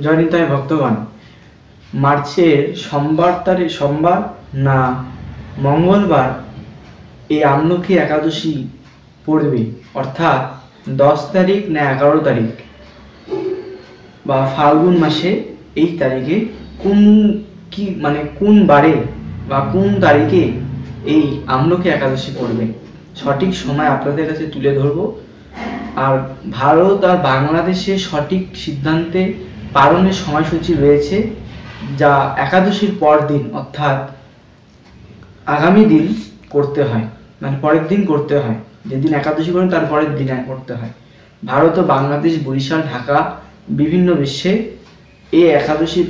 জয় নিতাই ভক্তগণ, মার্চের সোমবার না মঙ্গলবার এই আমলকি একাদশী পড়বে, অর্থাৎ 10 তারিখ না 11 তারিখ বা ফাল্গুন মাসে এই তারিখে কোন বারে বা কোন তারিখে এই আমলকি একাদশী পড়বে, সঠিক সময় আপনাদের কাছে তুলে ধরব। আর ভারত আর বাংলাদেশের সঠিক সিদ্ধান্তে পালনের সময়সূচি রয়েছে, যা একাদশীর পর দিন অর্থাৎ আগামী দিন করতে হয়, মানে পরের দিন করতে হয়। যেদিন একাদশী করেন তার পরের দিন করতে হয়। ভারত ও বাংলাদেশ, বরিশাল, ঢাকা, বিভিন্ন বিশ্বে এই একাদশী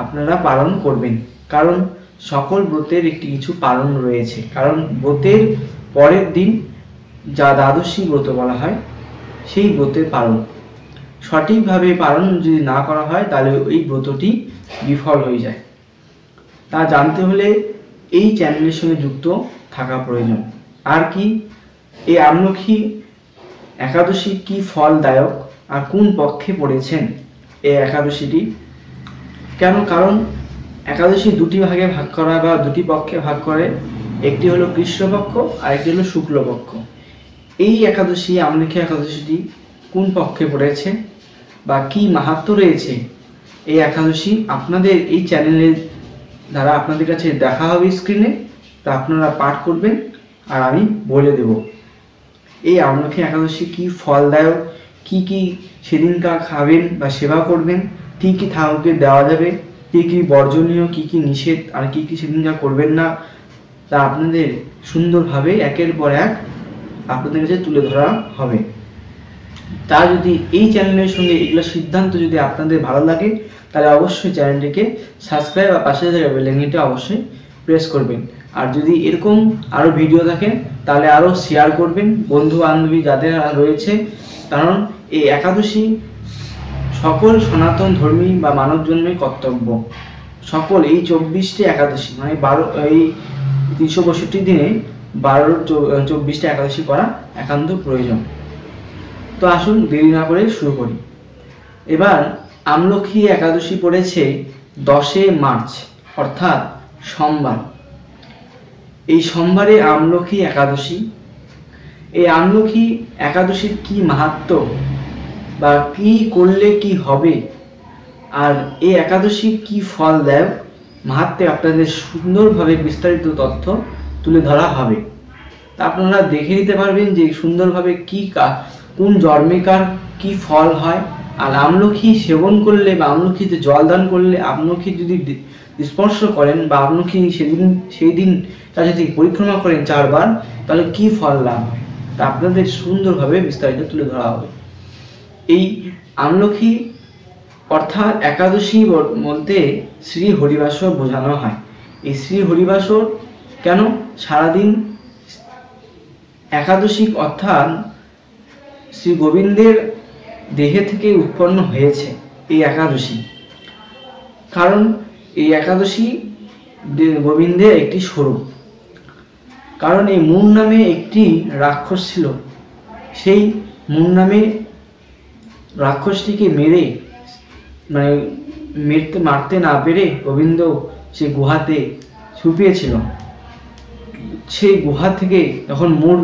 আপনারা পালন করবেন, কারণ সকল ব্রতের একটি কিছু পালন রয়েছে। কারণ ব্রতের পরের দিন যা দ্বাদশী ব্রত বলা হয়, সেই ব্রতের পালন সঠিকভাবে পালন যদি না করা হয় তাহলে এই ব্রতটি বিফল হয়ে যায়। তা জানতে হলে এই চ্যানেলের সঙ্গে যুক্ত থাকা প্রয়োজন। আর কি, এই আমলকি একাদশী কি ফলদায়ক আর কোন পক্ষে পড়েছেন এই একাদশীটি কেন? কারণ একাদশী দুটি ভাগে ভাগ করা বা দুটি পক্ষে ভাগ করে, একটি হলো কৃষ্ণপক্ষ আর একটি হলো শুক্লপক্ষ। এই একাদশী আমলকি একাদশীটি কোন পক্ষে পড়েছে বা কি মাহাত্ম্য রয়েছে এই একাদশী আপনাদের এই চ্যানেলের দ্বারা আপনাদের কাছে দেখা হবে স্ক্রিনে, তা আপনারা পাঠ করবেন আর আমি বলে দেব। এই আমলকি একাদশী কি ফলদায়ক, কি সেদিনকার খাবেন বা সেবা করবেন, কি ঠাকুরকে দেওয়া যাবে, কি বর্জনীয়, কি নিষেধ, আর কি সেদিনকার করবেন না, তা আপনাদের সুন্দরভাবে একের পর এক আপনাদের কাছে তুলে ধরা হবে। তা যদি এই চ্যানেলের সঙ্গে এগুলো সিদ্ধান্ত যদি আপনাদের ভালো লাগে, তাহলে অবশ্যই চ্যানেলটিকে সাবস্ক্রাইব আর পাশে থাকা বেল আইকনটি অবশ্যই প্রেস করবেন। আর যদি এরকম আরও ভিডিও থাকে তাহলে আরও শেয়ার করবেন বন্ধু বান্ধবী যাদের রয়েছে, কারণ এই একাদশী সকল সনাতন ধর্মী বা মানব জন্মের কর্তব্য। সকল এই 24টি একাদশী মানে এই 365 দিনে 24টা একাদশী করা একান্ত প্রয়োজন। তো আসুন দেরি না করে শুরু করি। এবার আমলকি একাদশী পড়েছে 10 মার্চ অর্থাৎ সোমবার। এই সোমবারে আমলকি একাদশী। এই আমলকি একাদশীর কি মাহাত্ম্য বা কি করলে কি হবে, আর এই একাদশী কি ফল দেয়, মাহাত্ম্যে আপনাদের সুন্দরভাবে বিস্তারিত তথ্য তুলে ধরা হবে। তা আপনারা দেখে নিতে পারবেন যে সুন্দরভাবে কোন জন্মেকার কি ফল হয়। আর আমলকি সেবন করলে বা আমলকিতে জল দান করলে, আমলকি যদি স্পর্শ করেন বা আমলকি সেই দিন তা যদি পরিক্রমা করেন 4 বার, তাহলে কি ফল লাভ হয় তা আপনাদের সুন্দরভাবে বিস্তারিত তুলে ধরা হবে। এই আমলকি অর্থাৎ একাদশী বলতে শ্রী হরিবাসর বোঝানো হয়। এই শ্রী হরিবাসর কেন? সারাদিন একাদশী অর্থাৎ শ্রী গোবিন্দের দেহে থেকে উৎপন্ন হয়েছে এই একাদশী, কারণ এই একাদশী গোবিন্দের একটি স্বরূপ। কারণ এই মুন নামে একটি রাক্ষস ছিল, সেই মুন নামে রাক্ষসটিকে মারতে না পেরে গোবিন্দ সে গুহাতে ছুপিয়েছিল। সেই গুহা থেকে যখন মুর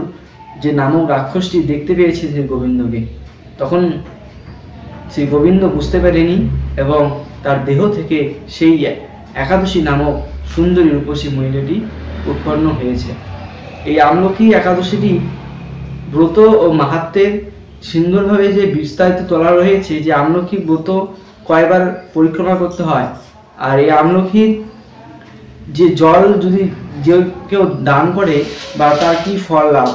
যে নামক রাক্ষসটি দেখতে পেয়েছে যে গোবিন্দকে, তখন সেই গোবিন্দ বুঝতে পারেনি এবং তার দেহ থেকে সেই একাদশী নামক সুন্দরী রূপসী মহিলাটি উৎপন্ন হয়েছে। এই আমলকি একাদশীটি ব্রত ও মাহাত্ম্যের সুন্দরভাবে যে বিস্তারিত তোলা রয়েছে, যে আমলকি ব্রত কয়বার পরিক্রমা করতে হয়, আর এই আমলকির যে জল যদি কেউ দান করে বা তার কি ফল লাভ।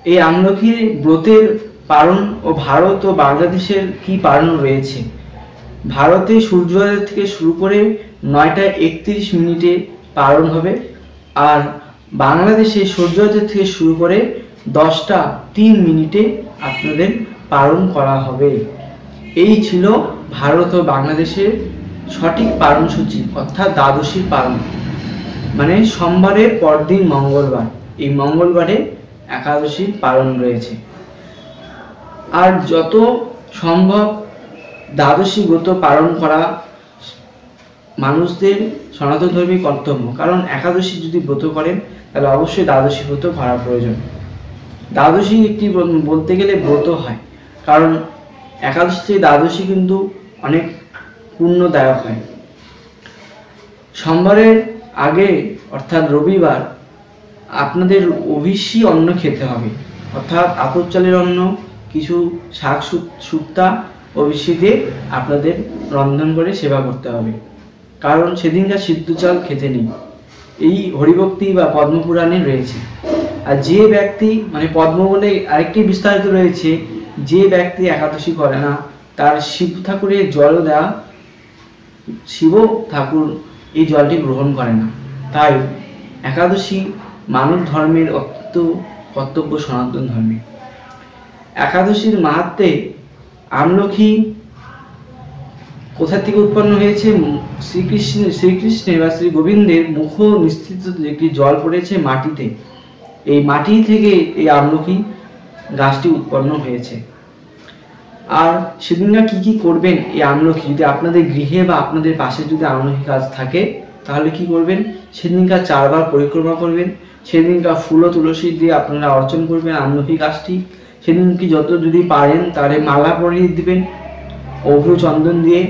এই আমলকি ব্রতের পালন ও ভারত ও বাংলাদেশের কি পালন রয়েছে। ভারতে সূর্যোদয় থেকে শুরু করে 9টা 31 মিনিটে পালন হবে, আর বাংলাদেশে সূর্যোদয় থেকে শুরু করে 10টা 3 মিনিটে আপনাদের পালন করা হবে। এই ছিল ভারত ও বাংলাদেশের সঠিক পালনসূচি, অর্থাৎ দ্বাদশীর পালন, মানে সোমবারের পরদিন মঙ্গলবার, এই মঙ্গলবারে একাদশীর পালন রয়েছে। আর যত সম্ভব দ্বাদশী ব্রত পালন করা মানুষদের সনাতন ধর্মী কর্তব্য, কারণ একাদশী যদি ব্রত করেন তাহলে অবশ্যই দ্বাদশী ব্রত করা প্রয়োজন। দ্বাদশী একটি বলতে গেলে ব্রত হয়, কারণ একাদশী থেকে দ্বাদশী কিন্তু অনেক পুণ্যদায়ক হয়। সোমবারের আগে অর্থাৎ রবিবার আপনাদের অভিষি অন্ন খেতে হবে, অর্থাৎ আতপ চালের অন্ন, কিছু শাক শুক্তা অভিষি দিয়ে আপনাদের রন্ধন করে সেবা করতে হবে, কারণ সেদিনকার সিদ্ধ চাল খেতে নেই, এই হরিভক্তি বা পদ্মপুরাণে রয়েছে। আর যে ব্যক্তি পদ্ম বলে আরেকটি বিস্তারিত রয়েছে, যে ব্যক্তি একাদশী করে না তার শিব ঠাকুরের জল দেওয়া, শিব ঠাকুর এই জলটি গ্রহণ করে না। তাই একাদশী মানব ধর্মের অত্যন্ত কর্তব্য সনাতন ধর্মে। একাদশীর মাহাত্ম্যে আমলকি কোথা থেকে উৎপন্ন হয়েছে? শ্রীকৃষ্ণের বা শ্রী গোবিন্দের মুখ নিঃসৃত একটি জল পড়েছে মাটিতে, এই মাটি থেকে এই আমলকি গাছটি উৎপন্ন হয়েছে। আর সেদিনরা কি কি করবেন? এই আমলকি যদি আপনাদের গৃহে বা আপনাদের পাশে যদি আমলকি গাছ থাকে তাহলে কি করবেন? সেদিনকার 4 বার পরিক্রমা করবেন, সেদিনকার ফুল ও তুলসী দিয়ে আপনারা অর্চন করবেন আমলকি গাছটি। সেদিনকে যত যদি পারেন তাহলে মালা পরিয়ে দিবেন অভ্র চন্দন দিয়ে,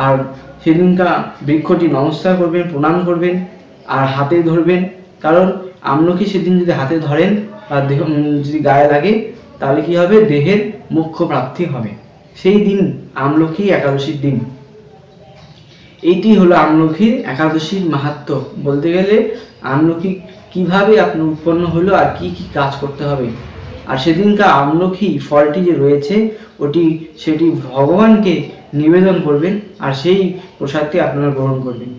আর সেদিনকার বৃক্ষটি নমস্কার করবেন, প্রণাম করবেন আর হাতে ধরবেন, কারণ আমলকি সেদিন যদি হাতে ধরেন বা দেহ যদি গায়ে লাগে তাহলে কি হবে? দেহের মোক্ষ প্রাপ্তি হবে। সেই দিন আমলকি একাদশীর দিন। এইটি হলো আমলকির একাদশীর মাহাত্ম্য। বলতে গেলে আমলকি কিভাবে আপনার উৎপন্ন হলো আর কি কি কাজ করতে হবে। আর সেদিনকার আমলকি ফলটি যে রয়েছে সেটি ভগবানকে নিবেদন করবেন, আর সেই প্রসাদটি আপনারা গ্রহণ করবেন।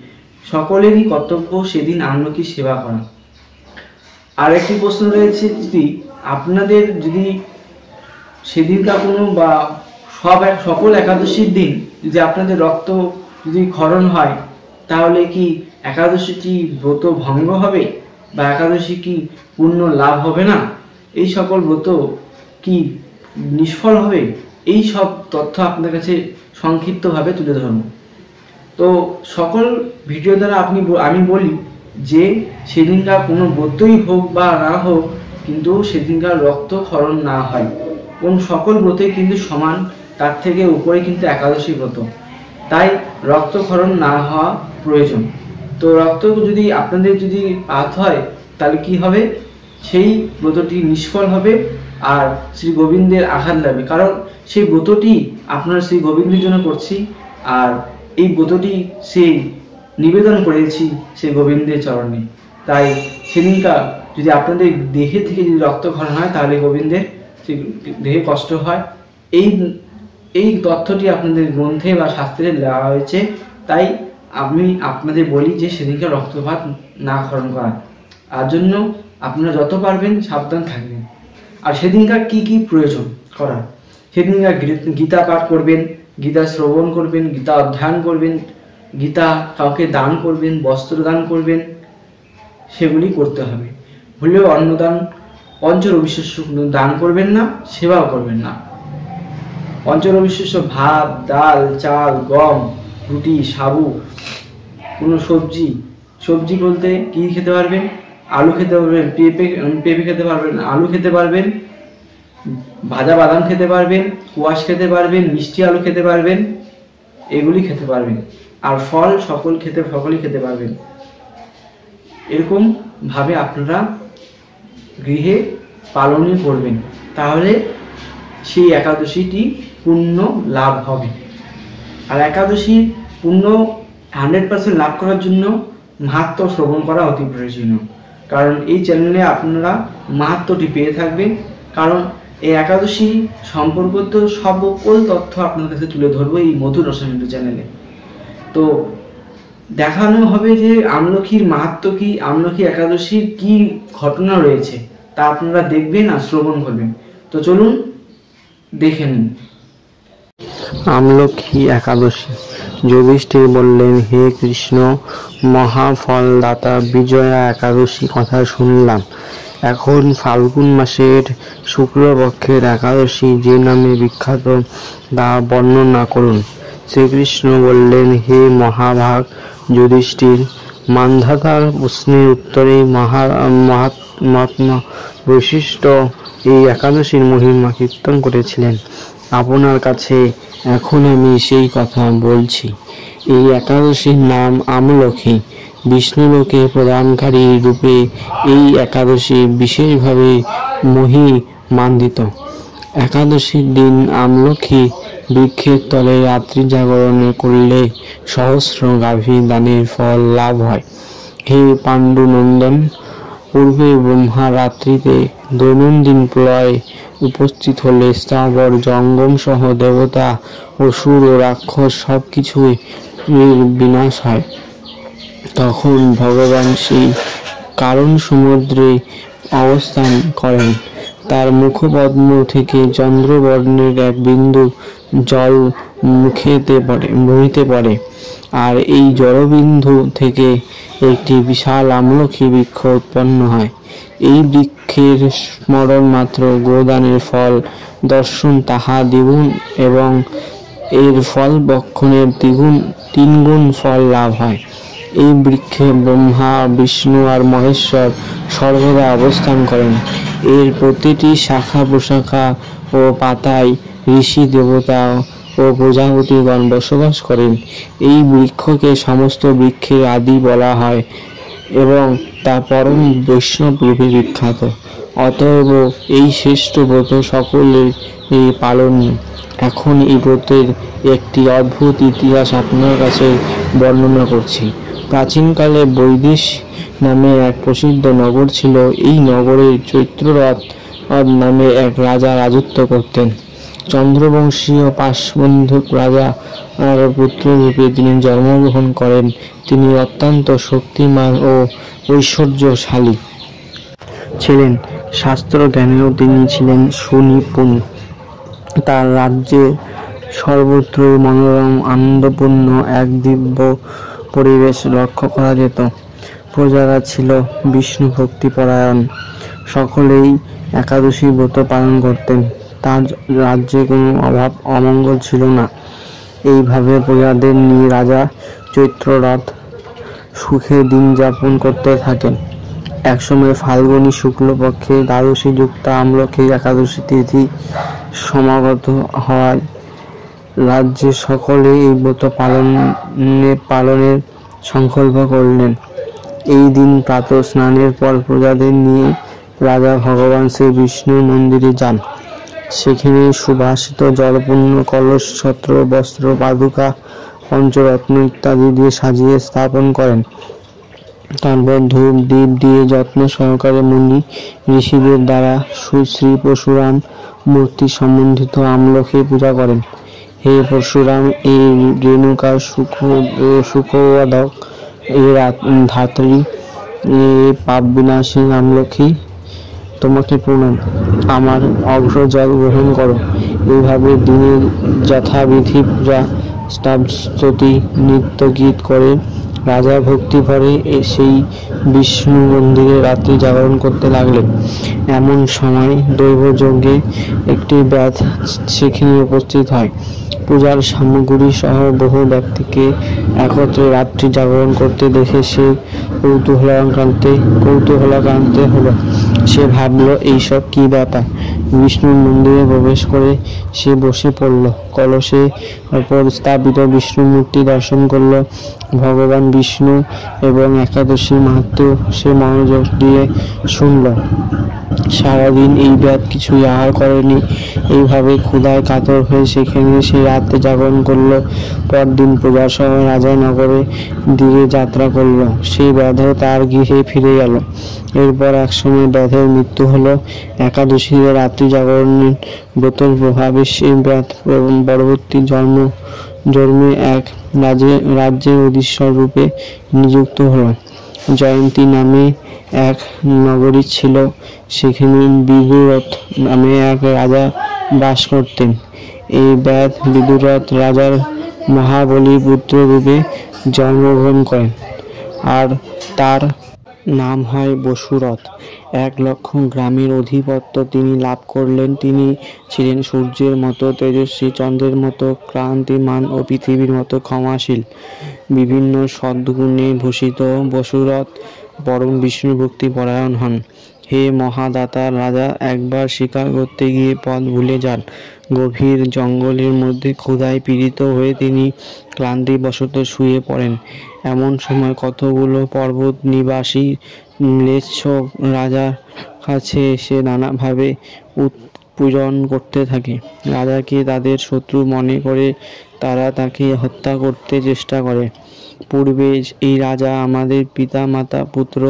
সকলেরই কর্তব্য সেদিন আমলকি সেবা করা। আর একটি প্রশ্ন রয়েছে, যদি আপনাদের যদি সেদিনকার কোনো বা সকল একাদশীর দিন যদি আপনাদের রক্ত যদি ক্ষরণ হয় তাহলে কি একাদশীটি ব্রত ভঙ্গ হবে বা একাদশী কি পূর্ণ লাভ হবে না? এই সকল ব্রত কি নিষ্ফল হবে? এই সব তথ্য আপনার কাছে সংক্ষিপ্তভাবে তুলে ধরব। তো সকল ভিডিও দ্বারা আমি বলি যে সেদিনকার কোনো ব্রতই হোক বা না হোক, কিন্তু সেদিনকার রক্ত ক্ষরণ না হয়। কোন সকল ব্রতই কিন্তু সমান, তার থেকে উপরে কিন্তু একাদশী ব্রত, তাই রক্তক্ষরণ না হওয়া প্রয়োজন। তো রক্ত যদি আপনাদের যদি পাত হয় তাহলে কি হবে? সেই ব্রতটি নিষ্ফল হবে আর শ্রী গোবিন্দের আঘাত লাগবে, কারণ সেই ব্রতটি আপনার শ্রী গোবিন্দের জন্য করছি, আর এই ব্রতটি সেই নিবেদন করেছি শ্রী গোবিন্দের চরণে। তাই সেদিনকার যদি আপনাদের দেহে থেকে যদি রক্তক্ষরণ হয় তাহলে গোবিন্দের দেহে কষ্ট হয়। এই তথ্যটি আপনাদের গ্রন্থে বা শাস্ত্রে দেওয়া হয়েছে, তাই আমি আপনাদের বলি যে সেদিনকার রক্তপাত না ক্ষরণ করা। তার জন্য আপনারা যত পারবেন সাবধান থাকবেন। আর সেদিনকার কি কি প্রয়োজন করার? সেদিনকার গীতা পাঠ করবেন, গীতা শ্রবণ করবেন, গীতা অধ্যয়ন করবেন, গীতা কাউকে দান করবেন, বস্ত্র দান করবেন, সেগুলি করতে হবে। ভুলেও অন্নদান, পঞ্চরবিশস্য দান করবেন না, সেবাও করবেন না। পঞ্চরবিশস্য ভাত, ডাল, চাল, গম, রুটি, সাবু, কোনো সবজি বলতে কি খেতে পারবেন? আলু খেতে পারবেন, পেঁপে খেতে পারবেন, আলু খেতে পারবেন, ভাজা বাদাম খেতে পারবেন, কোয়াশ খেতে পারবেন, মিষ্টি আলু খেতে পারবেন, এগুলি খেতে পারবেন। আর ফল সকলেই খেতে পারবেন। এরকম ভাবে আপনারা গৃহে পালনই করবেন, তাহলে সেই একাদশীটি পূর্ণ লাভ হবে। আর একাদশীর পূর্ণ 100% লাভ করার জন্য মাহাত্ম্য শ্রবণ করা অতি প্রয়োজনীয়, কারণ এই চ্যানেলে আপনারা মাহাত্ম্যটি পেয়ে থাকবেন। কারণ এই একাদশী সম্পর্কিত সকল তথ্য আপনার কাছে তুলে ধরবো এই মধুর রসামৃত চ্যানেলে। তো দেখানো হবে যে আমলকির মাহাত্ম্য কি, আমলকি একাদশীর কি ঘটনা রয়েছে, তা আপনারা দেখবেন আর শ্রবণ করবেন। তো চলুন দেখে নিন। আমলকি একাদশী। যুধিষ্ঠির বললেন, হে কৃষ্ণ, মহাফলদাতা বিজয়া একাদশী কথা শুনলাম। এখন ফাল্গুন মাসের শুক্লপক্ষের একাদশী যে নামে বিখ্যাত তা বর্ণনা করুন। শ্রীকৃষ্ণ বললেন, হে মহাভাগ যুধিষ্ঠির, মান্ধাতার প্রশ্নের উত্তরে মহাত্মা বৈশিষ্ট্য এই একাদশীর মহিমা কীর্তন করেছিলেন। আপনার কাছে এখন আমি সেই কথা বলছি। এই একাদশীর নাম আমলকি। বিষ্ণুলোকে প্রদানকারী রূপে এই একাদশী বিশেষভাবে মহিমান্বিত। একাদশীর দিন আমলকি বৃক্ষের তলে রাত্রি জাগরণ করলে সহস্র গাভী দানের ফল লাভ হয়। হে পাণ্ডু নন্দন, পূর্বে ব্রহ্মা রাত্রিতে দৈনন্দিন প্রলয় উপস্থিত হলে স্থাবর জঙ্গম সহ দেবতা, অসুর ও রাক্ষস সবকিছুই বিনাশ হয়। তখন ভগবান সেই কারণ সমুদ্রে অবস্থান করেন। তার মুখপদ্ম থেকে চন্দ্রবর্ণের এক বিন্দু জল ভূমিতে পড়ে, আর এই জলবিন্দু থেকে একটি বিশাল আমলকি বৃক্ষ উৎপন্ন হয়। এই বৃক্ষের স্মরণ মাত্র গোদানের ফল দর্শন তাহা দ্বিগুণ এবং এর ফল ভক্ষণের তিনগুণ ফল লাভ হয়। এই বৃক্ষে ব্রহ্মা, বিষ্ণু আর মহেশ্বর সর্বদা অবস্থান করেন। এর প্রতিটি শাখা প্রশাখা ও পাতায় ঋষি, দেবতা ও প্রজাপতিগণ বসবাস করেন। এই বৃক্ষকে সমস্ত বৃক্ষের আদি বলা হয় এবং তা পরম বৈষ্ণব রূপে বিখ্যাত। অতএব এই শ্রেষ্ঠ ব্রত সকলের পালনীয়। এখন এই ব্রতের একটি অদ্ভুত ইতিহাস আপনার কাছে বর্ণনা করছি। প্রাচীনকালে বৈদেশ নামে এক প্রসিদ্ধ নগর ছিল। এই নগরে চৈত্ররথ নামে এক রাজা রাজত্ব করতেন। চন্দ্রবংশীয় পাশবন্ধু রাজা আর পুত্ররূপে তিনি জন্মগ্রহণ করেন। তিনি অত্যন্ত শক্তিমান ও ঐশ্বর্যশালী ছিলেন। শাস্ত্র জ্ঞানেও তিনি ছিলেন সুনিপুণ। তার রাজ্যে সর্বত্র মনোরম আনন্দপূর্ণ এক দিব্য পরিবেশ লক্ষ্য করা যেত। প্রজারা ছিল বিষ্ণু ভক্তিপরায়ণ। সকলেই একাদশী ব্রত পালন করতেন। তার রাজ্যে কোনো অভাব অমঙ্গল ছিল না। এইভাবে প্রজাদের নিয়ে রাজা চৈত্ররথ সুখে দিন যাপন করতে থাকেন। একসময় ফাল্গুনী শুক্লপক্ষে দ্বাদশী যুক্ত আমলকি একাদশী তিথি সমাগত হওয়ায় রাজ্যের সকলে এই ব্রত পালনের সংকল্প করলেন। এই দিন প্রাতঃ স্নানের পর প্রজাদের নিয়ে রাজা ভগবান শ্রী বিষ্ণুর মন্দিরে যান। সেখানে সুবাসিত জলপূর্ণ কলস, ছত্র, বস্ত্র, পাদুকা, পঞ্চরত্ন ইত্যাদি দিয়ে সাজিয়ে স্থাপন করেন। তারপর ধূপ দীপ দিয়ে যত্ন সহকারে মুনি ঋষিদের দ্বারা শ্রী পরশুরাম মূর্তি সম্বন্ধিত আমলকি পূজা করেন। হে পরশুরাম, এই রেণুকার সুখবর্ধক, এই ধাত্রী, পাপ বিনাশী আমলকি, তোমাকে প্রণাম। আমার অগ্রজল গ্রহণ করো। এইভাবে দিনের যথাবিধি পূজা, স্তুতি, নৃত্য গীত করে রাজা ভক্তি ভরে সেই বিষ্ণু মন্দিরে রাত্রি জাগরণ করতে লাগলেন। এমন সময় দৈবযজ্ঞে একটি ব্যাধ সেখানে উপস্থিত হয়। পূজার সামগ্রী সহ বহু ব্যক্তিকে একত্রে রাত্রি জাগরণ করতে দেখে সে কৌতূহলাক্রান্ত হলো। সে ভাবল, এইসব কি ব্যাপার। বিষ্ণুর মন্দিরে প্রবেশ করে সে বসে পড়ল। কলসে ওপর স্থাপিত বিষ্ণু মূর্তি দর্শন করল। ভগবান বিষ্ণু এবং একাদশী মাহাত্ম্য সে মনোযোগ দিয়ে শুনল। সারাদিন এই ব্যাধ কিছুই আহার করেনি। এইভাবে ক্ষুধায় কাতর হয়ে সেখানে সে রাত্রে জাগরণ করল। পরদিন পূজার সময় রাজা নগরে দিকে যাত্রা করল। সেই ব্যাধও তার গৃহে ফিরে গেল। এরপর একসময় ব্যাধের মৃত্যু হলো। একাদশীতে রাত্রি জাগরণের ব্রতের প্রভাবে সেই ব্যাধ পরবর্তী জন্মে এক রাজ্যের অধীশ্বর রূপে নিযুক্ত হলো। জয়ন্তী নামে এক নগরী ছিল। সেখানে বিদুরথ নামে এক রাজা বাস করতেন। এই ব্যাধ বিদুরথ রাজার মহাবলী পুত্র রূপে জন্মগ্রহণ করেন, আর তার নাম হয় বসুরথ। 1,00,000 গ্রামের আধিপত্য তিনি লাভ করলেন। তিনি ছিলেন সূর্যের মতো তেজস্বী, চন্দ্রের মতো কান্তিমান ও পৃথিবীর মতো ক্ষমাশীল। বিভিন্ন সদ্গুণে ভূষিত বসুরথ পরম বিষ্ণু ভক্তি পরায়ণ হন। হে মহাদাতার রাজা একবার শিকার করতে গিয়ে পথ ভুলে যান। গভীর জঙ্গলের মধ্যে ক্ষুধায় পীড়িত হয়ে তিনি ক্লান্তিবশত শুয়ে পড়েন। এমন সময় কতগুলো পর্বত নিবাসী ম্লেচ্ছ রাজার কাছে এসে নানাভাবে উৎপীড়ন করতে থাকে। রাজাকে তাদের শত্রু মনে করে তারা তাকে হত্যা করতে চেষ্টা করে। পূর্বে এই রাজা আমাদের পিতা মাতা পুত্র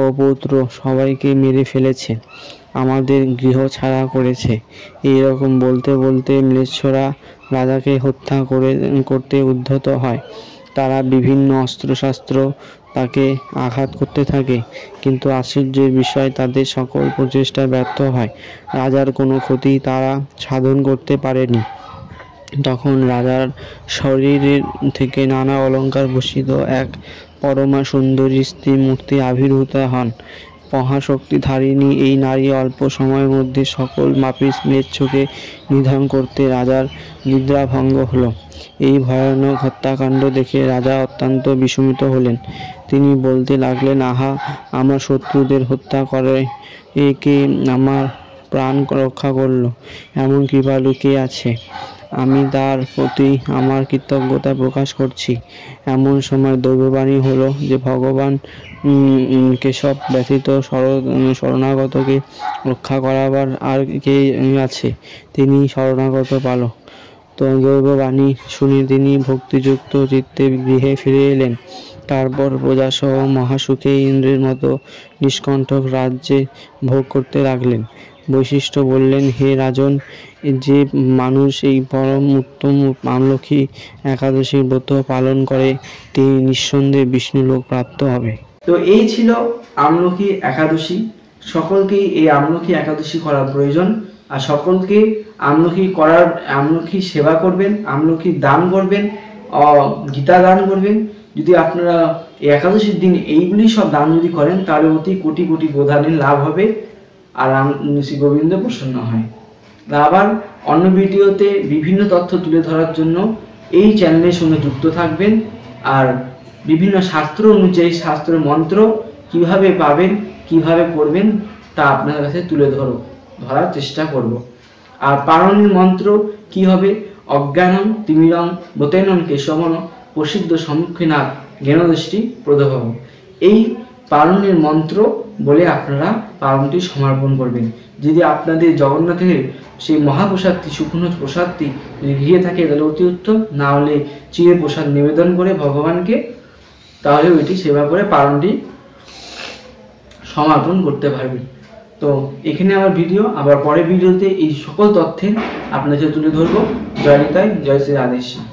ও পৌত্র সবাইকে মেরে ফেলেছে, আমাদের গৃহ ছাড়া করেছে। এইরকম বলতে বলতে ম্লেচ্ছরা রাজাকে হত্যা করতে উদ্ধত হয়। তারা বিভিন্ন অস্ত্রশস্ত্র তাকে আঘাত করতে থাকে, কিন্তু আশ্চর্যের বিষয় তাদের সকল প্রচেষ্টা ব্যর্থ হয়। রাজার কোনো ক্ষতি তারা সাধন করতে পারেনি। তখন রাজার শরীরের থেকে নানা অলঙ্কার ভূষিত এক পরমা সুন্দরী স্ত্রী মূর্তি আবির্ভূত হন। মহাশক্তিধারিণী এই নারী অল্প সময়ের মধ্যে সকল মাপিস ম্লেচ্ছকে নিধন করতে রাজার নিদ্রাভঙ্গ হল। এই ভয়ানক হত্যাকাণ্ড দেখে রাজা অত্যন্ত বিস্মিত হলেন। তিনি বলতে লাগলেন, আহা, আমার শত্রুদের হত্যা করে কে আমার প্রাণ রক্ষা করল? এমন কৃপালু কে আছে? আমি তার প্রতি আমার কৃতজ্ঞতা প্রকাশ করছি। এমন সময় দৈববাণী হলো যে ভগবান কেশব ব্যতীত শরণাগতকে রক্ষা করাবার আর কে আছে? তিনি শরণাগত পালক। তো দৈববাণী শুনে তিনি ভক্তিযুক্ত চিত্তে গৃহে ফিরে এলেন। তারপর প্রজাসহ মহাসুখে ইন্দ্রের মতো নিষ্কণ্টক রাজ্যে ভোগ করতে লাগলেন। বৈশিষ্ট্য বললেন, হে রাজন, যে মানুষ এই পরম উত্তম আমলকি একাদশীর ব্রত পালন করে তিনি নিঃসন্দেহে বিষ্ণুলোক প্রাপ্ত হবে। তো এই ছিল আমলকি একাদশী। সকলকেই এই আমলকি একাদশী করা প্রয়োজন, আর সকলকে আমলকি সেবা করবেন, আমলকি দান করবেন, গীতা দান করবেন। যদি আপনারা এই একাদশীর দিন এইগুলি সব দান যদি করেন তাহলে অতি কোটি কোটি গোদানের লাভ হবে, আর শ্রী গোবিন্দ প্রসন্ন হয়। আবার অন্য ভিডিওতে বিভিন্ন তথ্য তুলে ধরার জন্য এই চ্যানেলের সঙ্গে যুক্ত থাকবেন। আর বিভিন্ন শাস্ত্র অনুযায়ী শাস্ত্রের মন্ত্র কিভাবে পাবেন, কিভাবে করবেন তা আপনাদের কাছে তুলে ধরার চেষ্টা করব। আর পারণের মন্ত্র কি হবে? অজ্ঞানং তিমিরং বোতেনং কেশবন প্রসিদ্ধ সম্মুখীনাথ জ্ঞানদৃষ্টি প্রদভব। এই পারণের মন্ত্র বলে আপনারা পারণটি সমর্পণ করবেন। যদি আপনাদের জগন্নাথের সেই মহাপ্রসাদটি, শুকনো প্রসাদটি যদি গৃহে থাকে তাহলে অতি উত্তম, না হলে চিড়ে প্রসাদ নিবেদন করে ভগবানকে তাহলে ওইটি সেবা করে পারণটি সমর্পণ করতে পারবেন। তো এখানে আমার ভিডিও, আবার পরের ভিডিওতে এই সকল তথ্যে আপনাদের তুলে ধরবো। জয় নিতাই, জয় শ্রী রাধেশ্যাম।